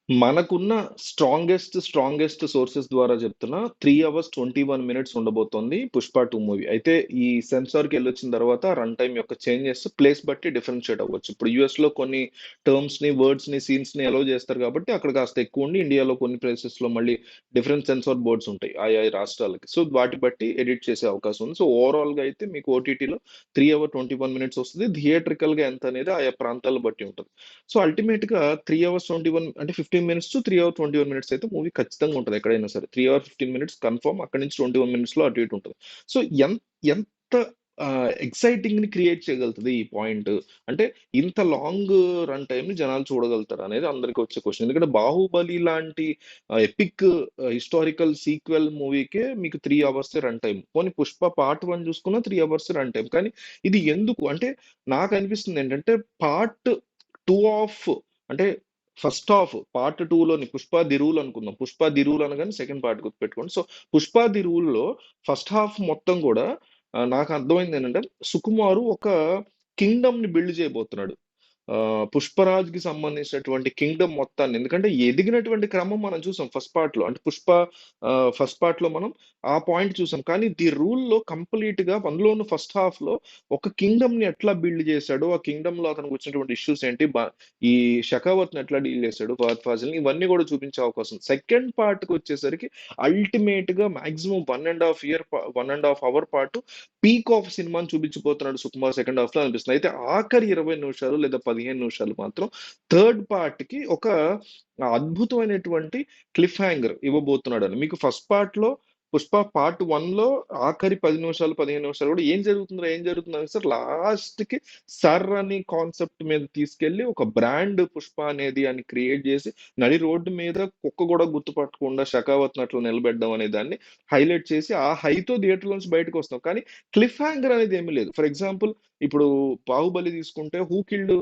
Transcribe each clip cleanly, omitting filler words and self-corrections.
మనకున్న strongest sources ద్వారా చెప్తున్నా 3 అవర్స్ 21 మినిట్స్ ఉండబోతోంది 'పుష్ప 2' మూవీ. అయితే ఈ సెన్సార్‌కెళ్ళొచ్చిన తర్వాత రన్ టైమ్ యొక్క చేంజెస్ ప్లేస్ బట్టి డిఫరెన్షియేట్ అవ్వచ్చు. ఇప్పుడు యూఎస్‌లో కొన్ని టర్మ్స్‌ని, వర్డ్స్‌ని, సీన్స్‌ని అలౌ చేస్తారు కాబట్టి అక్కడ కాస్త ఎక్కువుండి, ఇండియాలో కొన్ని ప్లేసెస్‌లో మళ్ళీ డిఫరెంట్ సెన్సార్ బోర్డ్స్ ఉంటాయి ఆయా రాష్ట్రాలకి. సో, వాటి బట్టి ఎడిట్ చేసే అవకాశం ఉంది. సో, ఓవరాల్‌గా అయితే మీకు ఓటీటీలో 3 అవర్ 21 మినిట్స్ వస్తది. థియేట్రికల్‌గా ఎంత అనేది ఆయా ప్రాంతాలను బట్టి ఉంటది. సో, అల్టిమేట్‌గా 3 అవర్స్ 21 అంటే 15 మినిట్స్ టు 3 అవర్ 21 మినిట్స్ అయితే మూవీ ఖచ్చితంగా ఉంటది ఎక్కడైనా సరే. 3 అవర్ 15 మినిట్స్ కన్ఫర్మ్. అక్కడి నుంచి 21 మినిట్స్‌లో అటు ఇటు ఉంటది. సో, ఎంత ఎక్సైటింగ్‌ని క్రియేట్ చేయగలుగుతది ఈ పాయింట్. అంటే ఇంత లాంగ్ రన్ టైమ్‌ని జనాలు చూడగలుగుతారా అనేది అందరికి వచ్చే క్వెషన్. ఎందుకంటే 'బాహుబలి' లాంటి ఎపిక్ హిస్టారికల్ సీక్వెల్ మూవీకే మీకు 3 అవర్సే రన్ టైమ్. పోనీ 'పుష్ప పార్ట్ 1' చూసుకున్నా 3 అవర్స్ రన్ టైమ్. కానీ ఇది ఎందుకు అంటే నాకనిపిస్తుంది ఏంటంటే పార్ట్ 2 ఆఫ్ అంటే ఫస్ట్ హాఫ్ పార్ట్ 2లోని 'పుష్ప ది రూల్' అనుకుందాం. 'పుష్ప ది రూల్' అనగానే సెకండ్ పార్ట్ గుర్తుపెట్టుకోండి. సో, 'పుష్ప ది రూల్‌లో' ఫస్ట్ హాఫ్ మొత్తం గూడా నాకు అర్థమైందేంటంటే సుకుమారు ఒక కింగ్డమ్‌ని బిల్డ్ చేయబోతున్నాడు. 'పుష్పరాజ్‌కి' సంబంధించినటువంటి కింగ్డమ్ మొత్తాన్ని ఎందుకంటే ఎదిగినటువంటి క్రమం మనం చూసాం ఫస్ట్ పార్ట్‌లో. అంటే 'పుష్ప' ఫస్ట్ పార్ట్‌లో మనం ఆ పాయింట్ చూసాం. కానీ 'ది రూల్‌లో' కంప్లీట్‌గా అందులోను ఫస్ట్ హాఫ్‌లో ఒక కింగ్డమ్‌ని ఎట్లా బిల్డ్ చేశాడో, ఆ కింగ్డమ్‌లో అతనికి వచ్చినటువంటి ఇష్యూస్ ఏంటి, ఈ 'షెకావత్‌ని' ఎట్లా డీల్ చేశాడు, 'ఫహద్ ఫాజిల్‌ని' ఇవన్నీ కూడా చూపించే అవకాశం ఉంది. సెకండ్ పార్ట్‌కొచ్చేసరికి అల్టిమేట్‌గా మాక్సిమం 1 ½ అవర్ పాటు పీక్ ఆఫ్ సినిమాని చూపించబోతున్నాడు సుకుమార్ సెకండ్ హాఫ్‌లో అనిపిస్తుంది. అయితే ఆఖరి 20 నిమిషాలు లేదా 15 నిమిషాలు మాత్రం థర్డ్ పార్ట్‌కి ఒక అద్భుతమైనటువంటి క్లిఫ్ హ్యాంగర్ ఇవ్వబోతున్నాడని. మీకు ఫస్ట్ పార్ట్‌లో 'పుష్ప పార్ట్ 1లో' ఆఖరి 10 నిమిషాలు, 15 నిమిషాలు కూడా ఏం జరుగుతుందిరా? ఏం జరుగుతుందని అనేసరికి లాస్ట్‌కి 'సర్' అని కాన్సెప్ట్ మీద తీసుకెళ్ళి ఒక బ్రాండ్ 'పుష్ప' అనేది అని క్రియేట్ చేసి నడి రోడ్డు మీద కుక్క కూడా గుర్తుపట్టకుండా 'షెకావత్‌ని' అట్లా నిలబెట్టడం అనే దాన్ని హైలైట్ చేసి ఆ హైతో థియేటర్ నుంచి బయటకొస్తాం. కానీ క్లిఫ్ హ్యాంగర్ అనేది ఏమీ లేదు. ఫర్ ఎగ్జాంపుల్ ఇప్పుడు 'బాహుబలి' తీసుకుంటే 'హూ కిల్డ్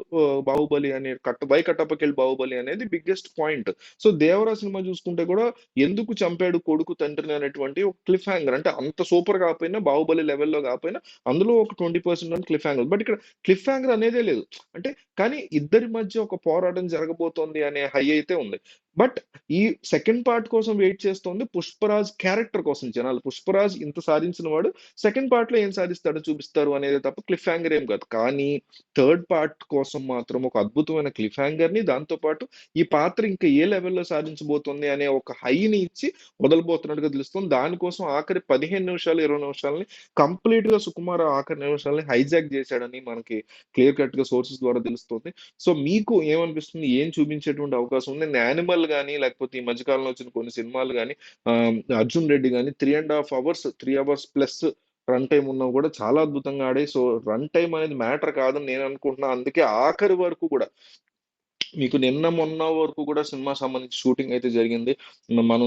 బాహుబలి' అనే 'వై కట్టప్ప కిల్డ్ బాహుబలి' అనేది biggest point. So 'Devara' cinema చూసుకుంటే కూడా ఎందుకు చంపాడు కొడుకు తండ్రిని అనేటువంటి ఒక క్లిఫ్ హ్యాంగర్. అంటే అంత సూపర్ కాకపోయినా 'బాహుబలి' లెవెల్‌లో కాకపోయినా అందులో ఒక 20% అని క్లిఫ్ హ్యాంగర్. బట్ ఇక్కడ క్లిఫ్ హ్యాంగర్ అనేదే లేదు. అంటే కానీ ఇద్దరి మధ్య ఒక పోరాటం జరగబోతోంది అనే హై అయితే ఉంది. బట్ ఈ సెకండ్ పార్ట్ కోసం వెయిట్ చేస్తోంది 'పుష్పరాజ్' క్యారెక్టర్ కోసం జనాలు. 'పుష్పరాజ్' ఇంత సాధించిన వాడు సెకండ్ పార్ట్‌లో ఏం సాధిస్తాడో చూపిస్తారు అనేదే తప్ప క్లిఫ్ హ్యాంగర్ ఏం కాదు. కానీ థర్డ్ పార్ట్ కోసం మాత్రం ఒక అద్భుతమైన క్లిఫ్ హ్యాంగర్‌ని దాంతో పాటు ఈ పాత్ర ఇంకా ఏ లెవెల్‌లో సాధించబోతుంది అనే ఒక హైని ఇచ్చి వదలబోతున్నట్టుగా తెలుస్తుంది. దానికోసం ఆఖరి 15 నిమిషాలు, 20 నిమిషాలని కంప్లీట్‌గా సుకుమార్ ఆఖరి నిమిషాలని హైజాక్ చేశాడని మనకి క్లియర్ కట్‌గా సోర్సెస్ ద్వారా తెలుస్తుంది. సో, మీకు ఏమనిపిస్తుంది? ఏం చూపించేటువంటి అవకాశం ఉంది? 'యానిమల్' గాని, లేకపోతే ఈ మధ్య కాలంలో వచ్చిన కొన్ని సినిమాలు గాని, 'అర్జున్ రెడ్డి' గాని 3 hours, 3 hours plus run time ఉన్నవి కూడా చాలా అద్భుతంగా ఆడాయి. సో, రన్ టైమ్ అనేది మ్యాటర్ కాదని నేను అనుకుంటున్నా. అందుకే ఆఖరి వరకు కూడా మీకు నిన్న మొన్న వరకు కూడా సినిమా సంబంధించి షూటింగ్ అయితే జరిగింది. మనం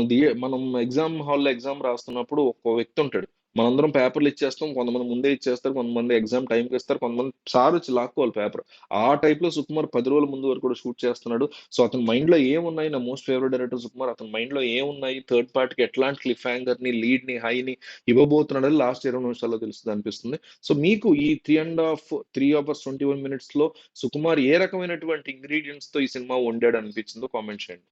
ఎగ్జామ్ హాల్‌లో ఎగ్జామ్ రాస్తున్నప్పుడు ఒక వ్యక్తి ఉంటాడు. మనందరం పేపర్‌లు ఇచ్చేస్తాం. కొంతమంది ముందే ఇచ్చేస్తారు. కొంతమంది ఎగ్జామ్ టైమ్‌కి ఇస్తారు. కొంతమంది సార్ వచ్చి లాక్కోవాలి పేపర్. ఆ టైప్‌లో సుకుమార్ 10 రోజుల ముందు వరకు కూడా షూట్ చేస్తున్నాడు. సో, అతని మైండ్‌లో ఏమున్నాయి? నా మోస్ట్ ఫేవరెట్ డైరెక్టర్ సుకుమార్. అతని మైండ్‌లో ఏమున్నాయి? థర్డ్ పార్ట్‌కి ఎట్లాంటి క్లిఫ్ హ్యాంగర్‌ని, లీడ్‌ని, హైని ఇవ్వబోతున్నాడని లాస్ట్ 20 నిమిషాల్లో తెలుస్తది అనిపిస్తుంది. సో, మీకు ఈ 3 అవర్స్ 21 మినిట్స్‌లో సుకుమార్ ఏ రకమైనటువంటి ఇంగ్రీడియెంట్స్‌తో ఈ సినిమా వండాడనిపించిందో కామెంట్ చేయండి.